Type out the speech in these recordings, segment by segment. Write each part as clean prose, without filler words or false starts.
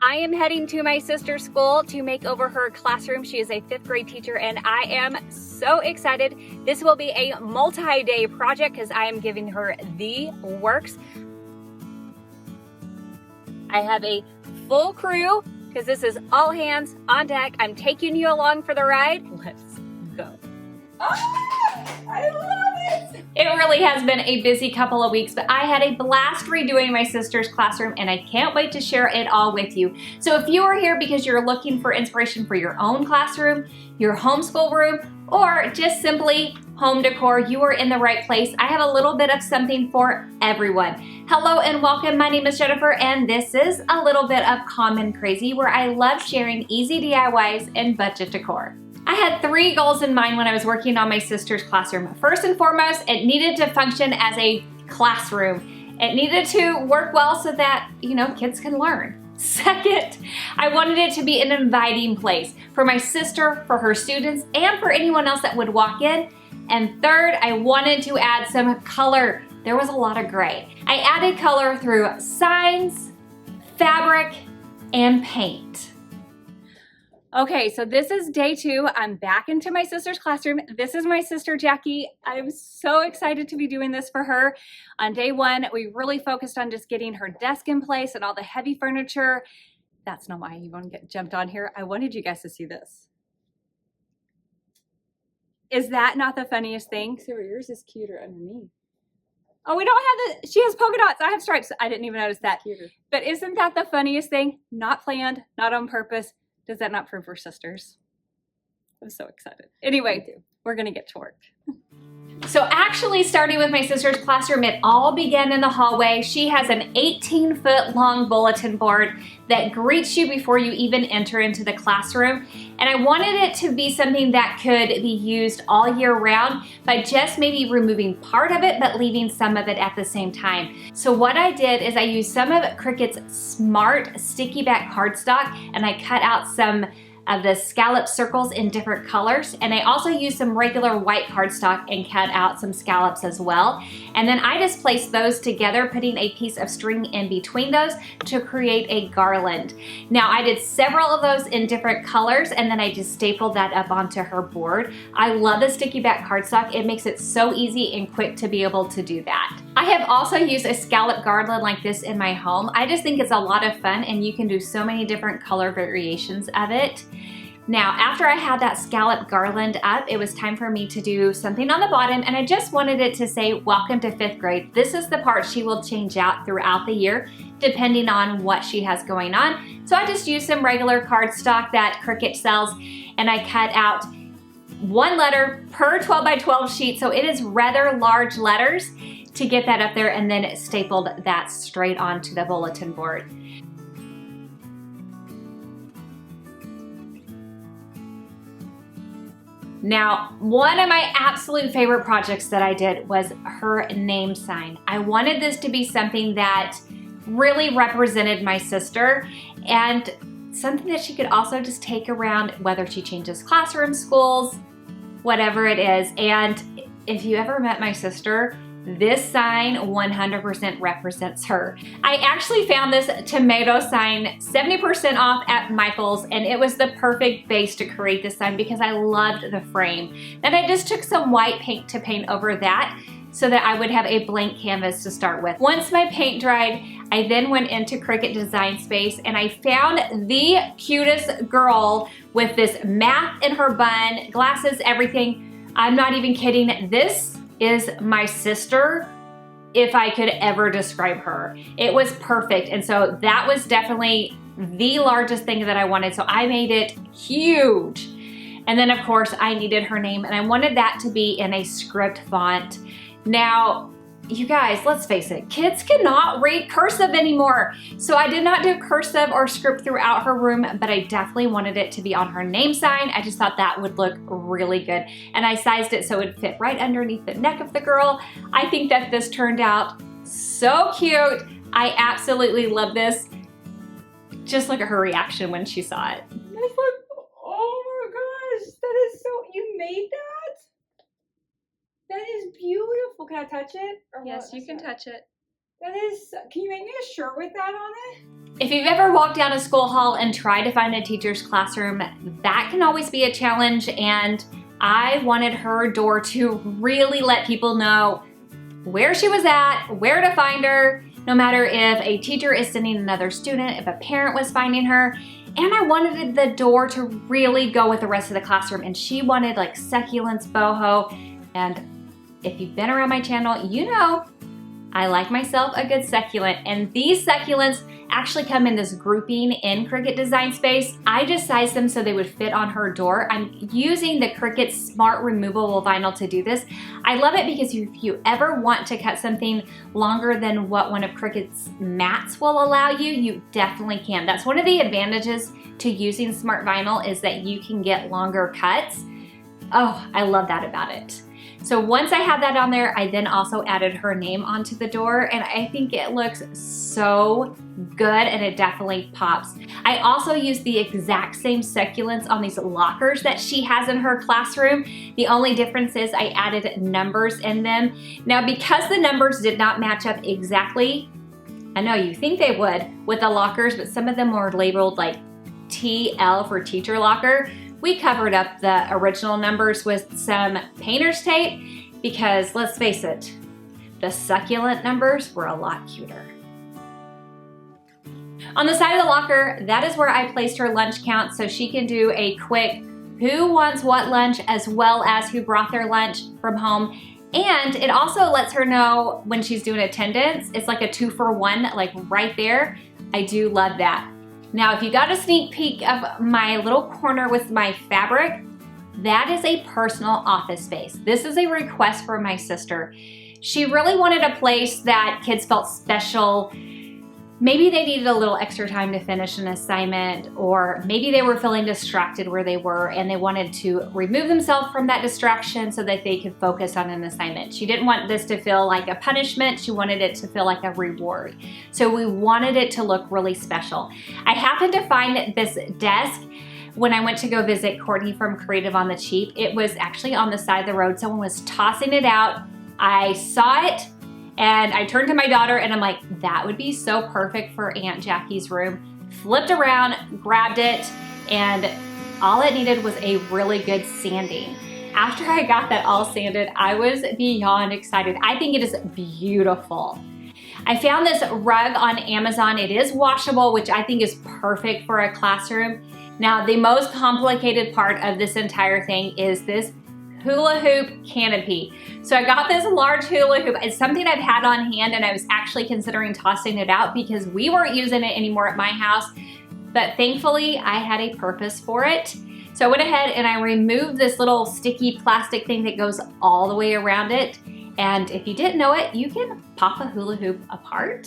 I am heading to my sister's school to make over her classroom. She is a 5th grade teacher and I am so excited. This will be a multi-day project because I am giving her the works. I have a full crew because this is all hands on deck. I'm taking you along for the ride. Let's go. I love it! It really has been a busy couple of weeks, but I had a blast redoing my sister's classroom and I can't wait to share it all with you. So if you are here because you're looking for inspiration for your own classroom, your homeschool room, or just simply home decor, you are in the right place. I have a little bit of something for everyone. Hello and welcome. My name is Jennifer and this is a little bit of Common Crazy, where I love sharing easy DIYs and budget decor. I had 3 goals in mind when I was working on my sister's classroom. First and foremost, it needed to function as a classroom. It needed to work well so that, kids can learn. Second, I wanted it to be an inviting place for my sister, for her students, and for anyone else that would walk in. And third, I wanted to add some color. There was a lot of gray. I added color through signs, fabric, and paint. Okay, so this is day 2. I'm back into my sister's classroom. This is my sister, Jackie. I'm so excited to be doing this for her. On day 1, we really focused on just getting her desk in place and all the heavy furniture. That's not why you want to get jumped on here. I wanted you guys to see this. Is that not the funniest thing? So yours is cuter underneath. Oh, we don't have she has polka dots. I have stripes. I didn't even notice that. Cuter. But isn't that the funniest thing? Not planned, not on purpose. Does that not prove we're sisters? I'm so excited. Anyway, we're gonna get to work. So actually, starting with my sister's classroom, it all began in the hallway. She has an 18-foot long bulletin board that greets you before you even enter into the classroom. And I wanted it to be something that could be used all year round by just maybe removing part of it, but leaving some of it at the same time. So what I did is I used some of Cricut's Smart sticky back cardstock and I cut out some of the scallop circles in different colors, and I also used some regular white cardstock and cut out some scallops as well. And then I just placed those together, putting a piece of string in between those to create a garland. Now I did several of those in different colors and then I just stapled that up onto her board. I love the sticky back cardstock. It makes it so easy and quick to be able to do that. I have also used a scallop garland like this in my home. I just think it's a lot of fun and you can do so many different color variations of it. Now, after I had that scallop garland up, it was time for me to do something on the bottom, and I just wanted it to say, welcome to 5th grade. This is the part she will change out throughout the year, depending on what she has going on. So I just used some regular cardstock that Cricut sells, and I cut out 1 letter per 12 by 12 sheet, so it is rather large letters to get that up there, and then stapled that straight onto the bulletin board. Now, one of my absolute favorite projects that I did was her name sign. I wanted this to be something that really represented my sister and something that she could also just take around, whether she changes classrooms, schools, whatever it is. And if you ever met my sister, this sign 100% represents her. I actually found this tomato sign 70% off at Michael's, and it was the perfect base to create this sign because I loved the frame. Then I just took some white paint to paint over that so that I would have a blank canvas to start with. Once my paint dried, I then went into Cricut Design Space and I found the cutest girl with this math in her bun, glasses, everything. I'm not even kidding. This is my sister, if I could ever describe her. It was perfect, and so that was definitely the largest thing that I wanted, so I made it huge. And then of course I needed her name, and I wanted that to be in a script font. Now, you guys, let's face it, kids cannot read cursive anymore. So I did not do cursive or script throughout her room, but I definitely wanted it to be on her name sign. I just thought that would look really good. And I sized it so it would fit right underneath the neck of the girl. I think that this turned out so cute. I absolutely love this. Just look at her reaction when she saw it. Oh my gosh, that is so, you made that? That is beautiful. Can I touch it? Or Yes, what? you can touch it. That is, can you make me a shirt with that on it? If you've ever walked down a school hall and tried to find a teacher's classroom, that can always be a challenge, and I wanted her door to really let people know where she was at, where to find her, no matter if a teacher is sending another student, if a parent was finding her. And I wanted the door to really go with the rest of the classroom, and she wanted like succulents, boho, and if you've been around my channel, you know I like myself a good succulent, and these succulents actually come in this grouping in Cricut Design Space. I just sized them so they would fit on her door. I'm using the Cricut Smart Removable Vinyl to do this. I love it because if you ever want to cut something longer than what one of Cricut's mats will allow you, you definitely can. That's one of the advantages to using Smart Vinyl, is that you can get longer cuts. Oh, I love that about it. So once I had that on there, I then also added her name onto the door, and I think it looks so good and it definitely pops. I also used the exact same succulents on these lockers that she has in her classroom. The only difference is I added numbers in them. Now, because the numbers did not match up exactly, I know you think they would with the lockers, but some of them were labeled like TL for teacher locker. We covered up the original numbers with some painter's tape because, let's face it, the succulent numbers were a lot cuter. On the side of the locker, that is where I placed her lunch count so she can do a quick who wants what lunch, as well as who brought their lunch from home. And it also lets her know when she's doing attendance. It's like a 2-for-1, like right there. I do love that. Now, if you got a sneak peek of my little corner with my fabric, that is a personal office space. This is a request from my sister. She really wanted a place that kids felt special. Maybe they needed a little extra time to finish an assignment, or maybe they were feeling distracted where they were and they wanted to remove themselves from that distraction so that they could focus on an assignment. She didn't want this to feel like a punishment. She wanted it to feel like a reward. So we wanted it to look really special. I happened to find this desk when I went to go visit Courtney from Creative on the Cheap. It was actually on the side of the road. Someone was tossing it out. I saw it, and I turned to my daughter and I'm like, that would be so perfect for Aunt Jackie's room. Flipped around, grabbed it, and all it needed was a really good sanding. After I got that all sanded, I was beyond excited. I think it is beautiful. I found this rug on Amazon. It is washable, which I think is perfect for a classroom. Now, the most complicated part of this entire thing is this hula hoop canopy. So I got this large hula hoop. It's something I've had on hand, and I was actually considering tossing it out because we weren't using it anymore at my house, but thankfully I had a purpose for it. So I went ahead and I removed this little sticky plastic thing that goes all the way around it. And if you didn't know it, you can pop a hula hoop apart.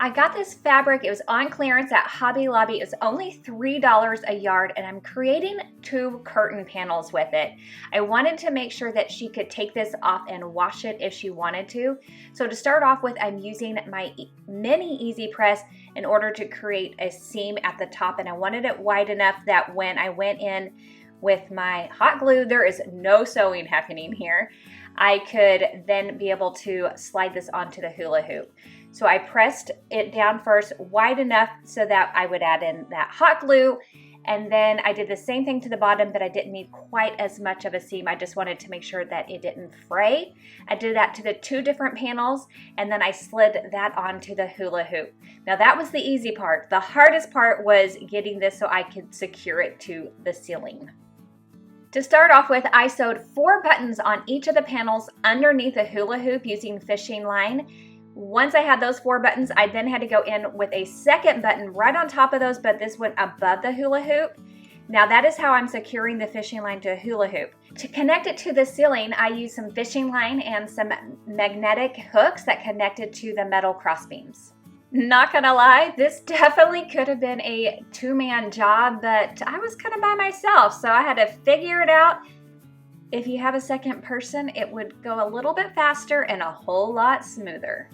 I got this fabric. It was on clearance at Hobby Lobby. It was only $3 a yard, and I'm creating 2 curtain panels with it. I wanted to make sure that she could take this off and wash it if she wanted to. So to start off with, I'm using my mini Easy Press in order to create a seam at the top, and I wanted it wide enough that when I went in with my hot glue, there is no sewing happening here, I could then be able to slide this onto the hula hoop. So I pressed it down first wide enough so that I would add in that hot glue, and then I did the same thing to the bottom, but I didn't need quite as much of a seam. I just wanted to make sure that it didn't fray. I did that to the 2 different panels, and then I slid that onto the hula hoop. Now that was the easy part. The hardest part was getting this so I could secure it to the ceiling. To start off with, I sewed 4 buttons on each of the panels underneath the hula hoop using fishing line. Once I had those 4 buttons, I then had to go in with a second button right on top of those, but this went above the hula hoop. Now that is how I'm securing the fishing line to a hula hoop. To connect it to the ceiling, I used some fishing line and some magnetic hooks that connected to the metal crossbeams. Not gonna lie, this definitely could have been a 2-man job, but I was kind of by myself, so I had to figure it out. If you have a second person, it would go a little bit faster and a whole lot smoother.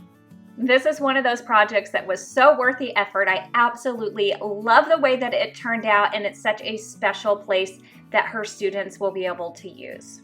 This is one of those projects that was so worth the effort. I absolutely love the way that it turned out, and it's such a special place that her students will be able to use.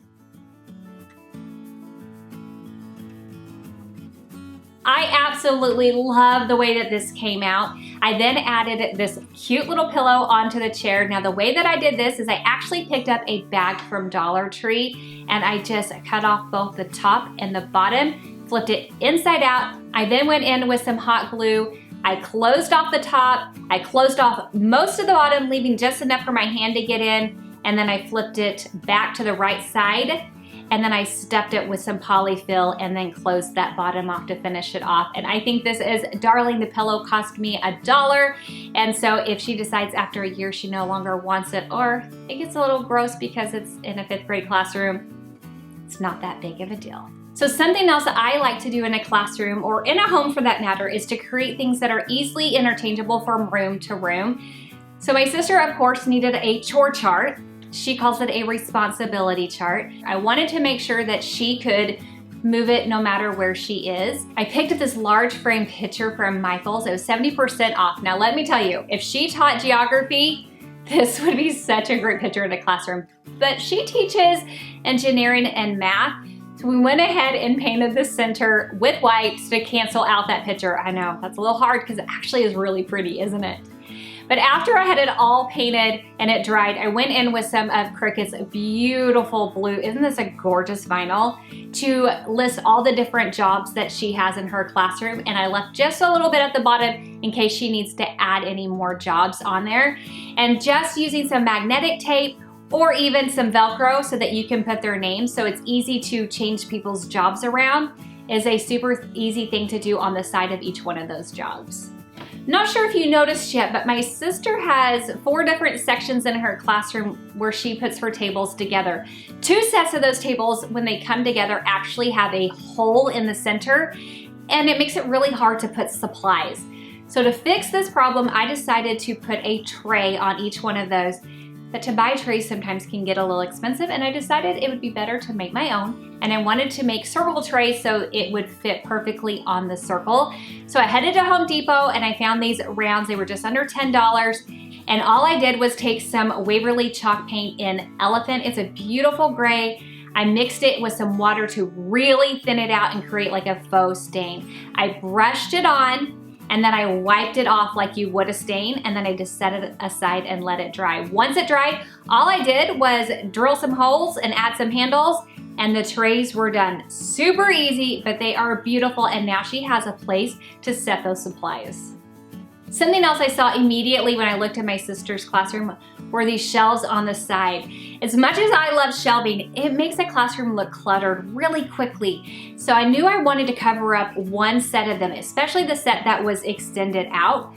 I absolutely love the way that this came out. I then added this cute little pillow onto the chair. Now the way that I did this is I actually picked up a bag from Dollar Tree and I just cut off both the top and the bottom, flipped it inside out. I then went in with some hot glue. I closed off the top, I closed off most of the bottom, leaving just enough for my hand to get in, and then I flipped it back to the right side, and then I stuffed it with some polyfill and then closed that bottom off to finish it off. And I think this is darling. The pillow cost me $1, and so if she decides after a year she no longer wants it, or it gets a little gross because it's in a 5th grade classroom, it's not that big of a deal. So something else that I like to do in a classroom, or in a home for that matter, is to create things that are easily interchangeable from room to room. So my sister, of course, needed a chore chart. She calls it a responsibility chart. I wanted to make sure that she could move it no matter where she is. I picked up this large frame picture from Michael's. It was 70% off. Now let me tell you, if she taught geography, this would be such a great picture in a classroom. But she teaches engineering and math. So we went ahead and painted the center with white to cancel out that picture. I know, that's a little hard because it actually is really pretty, isn't it? But after I had it all painted and it dried, I went in with some of Cricut's beautiful blue, isn't this a gorgeous vinyl, to list all the different jobs that she has in her classroom. And I left just a little bit at the bottom in case she needs to add any more jobs on there. And just using some magnetic tape or even some Velcro so that you can put their names so it's easy to change people's jobs around is a super easy thing to do on the side of each one of those jobs. Not sure if you noticed yet, but my sister has 4 different sections in her classroom where she puts her tables together. 2 sets of those tables, when they come together, actually have a hole in the center, and it makes it really hard to put supplies. So to fix this problem, I decided to put a tray on each one of those. But to buy trays sometimes can get a little expensive, and I decided it would be better to make my own. And I wanted to make circle trays so it would fit perfectly on the circle. So I headed to Home Depot and I found these rounds. They were just under $10. And all I did was take some Waverly chalk paint in Elephant. It's a beautiful gray. I mixed it with some water to really thin it out and create like a faux stain. I brushed it on, and then I wiped it off like you would a stain, and then I just set it aside and let it dry. Once it dried, all I did was drill some holes and add some handles, and the trays were done. Super easy, but they are beautiful, and now she has a place to set those supplies. Something else I saw immediately when I looked at my sister's classroom were these shelves on the side. As much as I love shelving, it makes a classroom look cluttered really quickly. So I knew I wanted to cover up one set of them, especially the set that was extended out.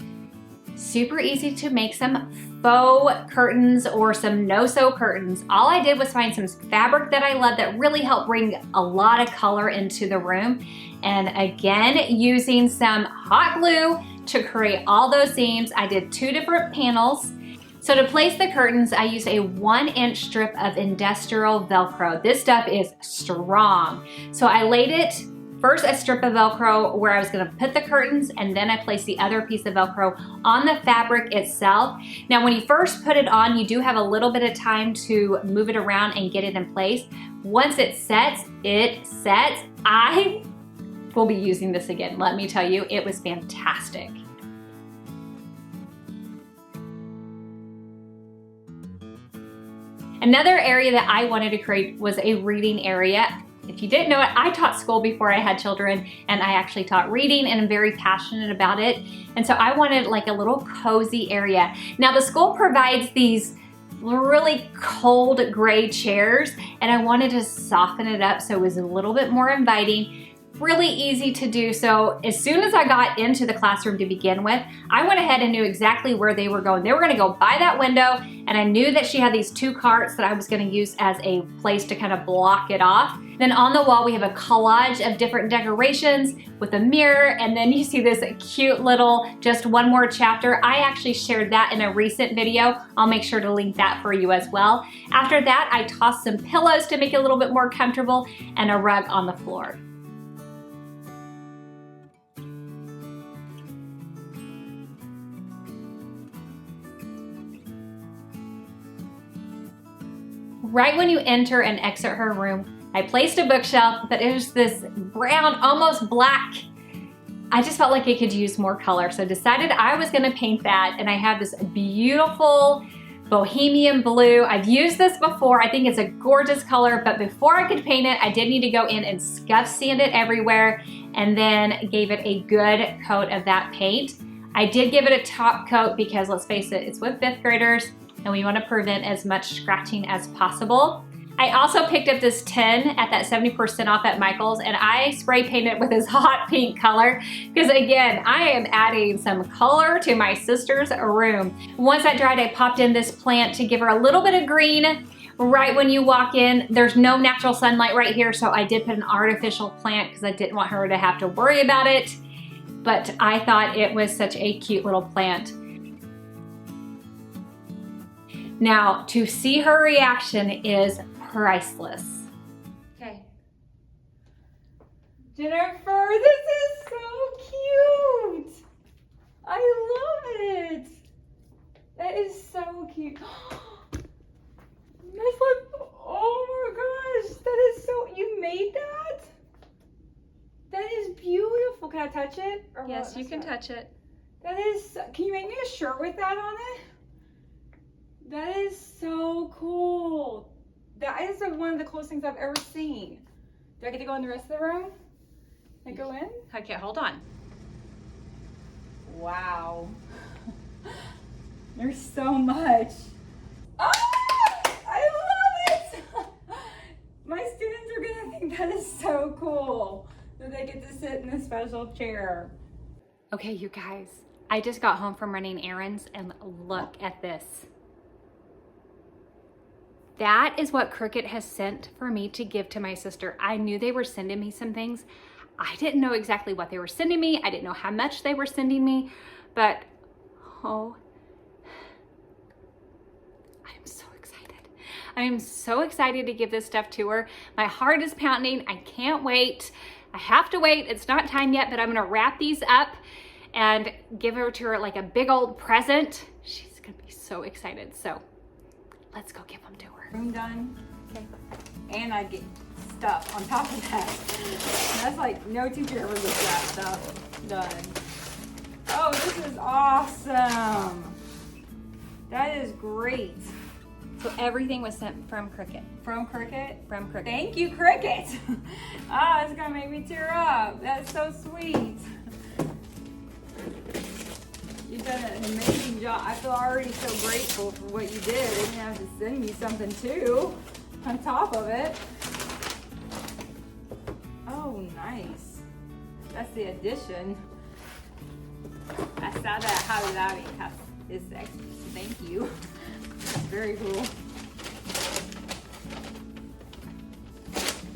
Super easy to make some faux curtains or some no-sew curtains. All I did was find some fabric that I love that really helped bring a lot of color into the room. And again, using some hot glue to create all those seams, I did 2 different panels. So to place the curtains, I used a 1-inch strip of industrial Velcro. This stuff is strong. So I laid it, first a strip of Velcro where I was gonna put the curtains, and then I placed the other piece of Velcro on the fabric itself. Now when you first put it on, you do have a little bit of time to move it around and get it in place. Once it sets, it sets. I will be using this again. Let me tell you, it was fantastic. Another area that I wanted to create was a reading area. If you didn't know it, I taught school before I had children, and I actually taught reading, and I'm very passionate about it. And so I wanted like a little cozy area. Now the school provides these really cold gray chairs, and I wanted to soften it up so it was a little bit more inviting. Really easy to do. So as soon as I got into the classroom to begin with, I went ahead and knew exactly where they were going. They were gonna go by that window, and I knew that she had these 2 carts that I was gonna use as a place to kind of block it off. Then on the wall, we have a collage of different decorations with a mirror, and then you see this cute little just one more chapter. I actually shared that in a recent video. I'll make sure to link that for you as well. After that, I tossed some pillows to make it a little bit more comfortable and a rug on the floor. Right when you enter and exit her room, I placed a bookshelf, but it was this brown, almost black I just felt like it could use more color, so decided I was gonna paint that, and I have this beautiful bohemian blue. I've used this before. I think it's a gorgeous color, but before I could paint it, I did need to go in and scuff sand it everywhere, and then gave it a good coat of that paint. I did give it a top coat because, let's face it, it's with 5th graders, and we want to prevent as much scratching as possible. I also picked up this tin at that 70% off at Michael's, and I spray painted it with this hot pink color because, again, I am adding some color to my sister's room. Once that dried, I popped in this plant to give her a little bit of green right when you walk in. There's no natural sunlight right here, so I did put an artificial plant because I didn't want her to have to worry about it, but I thought it was such a cute little plant. Now, to see her reaction is priceless. Okay. Jennifer, this is so cute. I love it. That is so cute. That's like, oh my gosh, that is so, you made that? That is beautiful. Can I touch it? Or Yes, what? you can touch it. That is, can you make me a shirt with that on it? That is so cool. That is one of the coolest things I've ever seen. Do I get to go in the rest of the room? Can I go in? Okay, hold on. Wow. There's so much. Ah! I love it! My students are gonna think that is so cool that they get to sit in a special chair. Okay, you guys, I just got home from running errands and look at this. That is what Cricut has sent for me to give to my sister. I knew they were sending me some things. I didn't know exactly what they were sending me. I didn't know how much they were sending me, but oh, I'm so excited. I am so excited to give this stuff to her. My heart is pounding. I can't wait. I have to wait. It's not time yet, but I'm gonna wrap these up and give her to her like a big old present. She's gonna be so excited. So let's go give them to her. Room done. Okay. And I get stuff on top of that. That's like no teacher ever gets that stuff done. Oh, this is awesome. That is great. So everything was sent from Cricut. From Cricut? From Cricut. Thank you, Cricut. Ah, it's gonna make me tear up. That's so sweet. You've done an amazing job. I feel already so grateful for what you did. And you have to send me something too on top of it. Oh, nice. That's the addition. I saw that Hobby Lobby is extra. Thank you. That's very cool.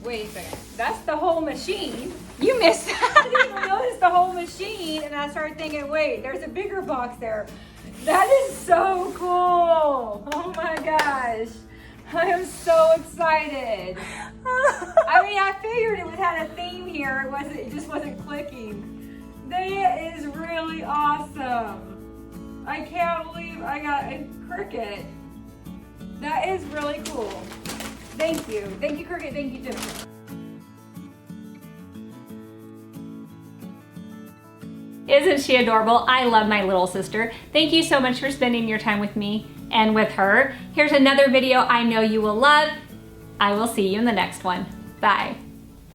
Wait a second. That's the whole machine. You missed that. I didn't even notice the whole machine, and I started thinking, wait, there's a bigger box there. That is so cool. Oh my gosh. I am so excited. I mean, I figured it had a theme here. It just wasn't clicking. That is really awesome. I can't believe I got a Cricut. That is really cool. Thank you. Thank you, Cricut. Thank you, Jennifer. Isn't she adorable? I love my little sister. Thank you so much for spending your time with me and with her. Here's another video I know you will love. I will see you in the next one. Bye.